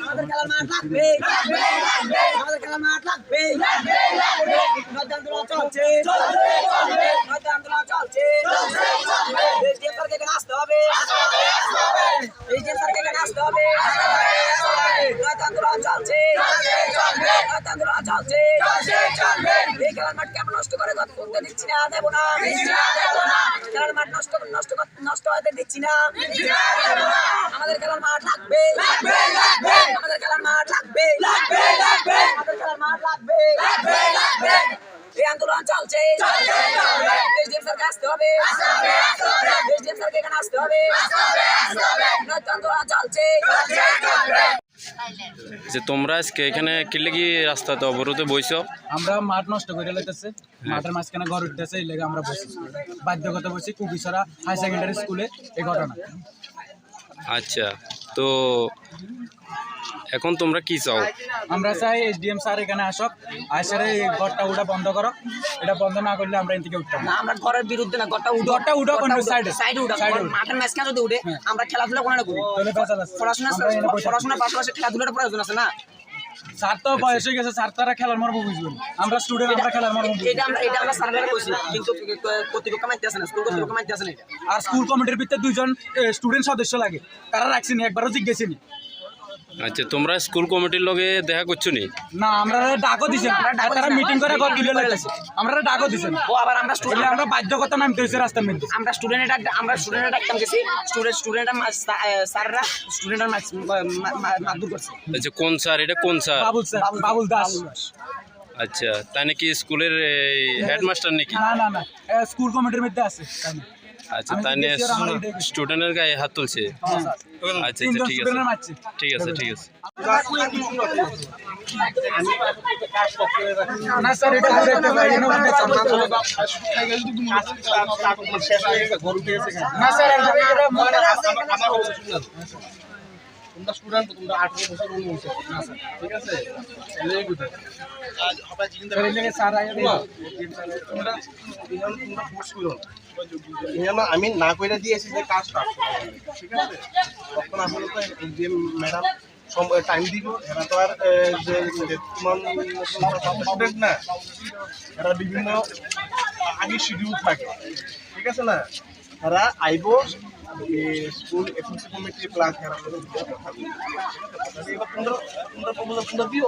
আমাদের খেলার মাঠ লাগবে, আমাদের খেলার মাঠ লাগবে। আন্দোলন চলছে, আন্দোলন চলছে। এসডিএম স্যারকে এখানে আসতে হবে, এসডিএম স্যারকে এখানে আসতে হবে। আন্দোলন চলছে, আন্দোলন চলছে। এই খেলার মাঠকে আমরা নষ্ট করে করতে দিচ্ছি না, দেবো না। খেলার মাঠ নষ্ট হতে দিচ্ছি না। আমাদের খেলার মাঠ লাগবে, আমাদের খেলার মাঠ লাগবে, আমাদের খেলার মাঠ লাগবে। এই আন্দোলন চলছে, এসডিএম স্যারকে আসতে হবে, এসডিএম স্যারকে এখানে আসতে হবে। আন্দোলন চলছে। যে তোমরা আজকে এখানে কিনলে কি রাস্তাতে অবরোধে বইছো? আমরা মাঠ নষ্ট করে লাইতেছে, মাঠের মাঝখানে ঘর উঠতেছে, এই লেগে আমরা বসি, বাধ্যগত বসি। কুবিছড়া হাই সেকেন্ডারি স্কুলে এই ঘটনা। আচ্ছা, তো এখন তোমরা কি চাও? আমরা চাই এসডিএম স্যার এখানে আসক, আসার এই ঘরটা উঠা বন্ধ করো। এটা বন্ধ না করলে আমরা এদিকে উঠতাম না। আমরা ঘরের বিরুদ্ধে না, ঘরটা উঠো কোন সাইডে উঠা। মাঠের মাঝখানে যদি উঠে আমরা খেলাধুলা করে না করি, পড়াশোনার পাশাপাশি খেলাধুলার প্রয়োজন আছে না। স্যার তো বয়স হয়ে গেছে, স্যার তারা খেলার মর্ম বুঝবেন, আমরা স্টুডেন্ট, আমরা খেলার মর্ম বুঝবো। এটা আমরা স্যারেরা কইছি, কিন্তু কর্তৃপক্ষ মানতে আসে না, স্কুল কর্তৃপক্ষ মানতে আসে না। আর স্কুল কমিটির ভিতরে 2 জন স্টুডেন্ট সদস্য লাগে, তারা রাখছিনি, একবারও জিজ্ঞেসিনি। আচ্ছা, তোমরা স্কুল কমিটির লগে দেখা করছো নি? না, আমরা ডাকও দিছি, তারা মিটিং করে ঘর তুলে লাইতেছে, আমরা ডাকও দিছি। ও আবার আমরা স্টুডেন্ট, আমরা বাধ্যগত নামতে হইছে রাস্তার মধ্যে। আমরা স্টুডেন্টের ডাকতাম গেছি, স্টুডেন্টরা স্যাররা স্টুডেন্টের মারধর করছে। আচ্ছা, কোন স্যার? এটা কোন স্যার? বাবুল দাস। আচ্ছা, তাই নাকি স্কুলের হেডমাস্টার নাকি? না, স্কুল কমিটির মধ্যে আছে। আচ্ছা, তাই নিয়ে স্টুডেন্টের গায়ে হাত তুলছে? আচ্ছা, ঠিক আছে, ঠিক আছে, ঠিক আছে। না স্যার, এটা তোমরা স্টুডেন্ট, তোমরা 18 বছর হয়েছে, ঠিক আছে? আমি না করে দিয়েছি যে কাজটা, ঠিক আছে? তখন আসলে তো ম্যাডাম টাইম দিব, এরা তো আর যে তোমার স্টুডেন্ট না, এরা বিভিন্ন আগে শিডিউল থাকে, ঠিক আছে না? এরা আইব স্কুল এফএমসি কমিটি প্লাস এরা তোমরা দিও,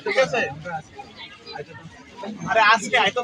ঠিক আছে? আরে আজকে আইতো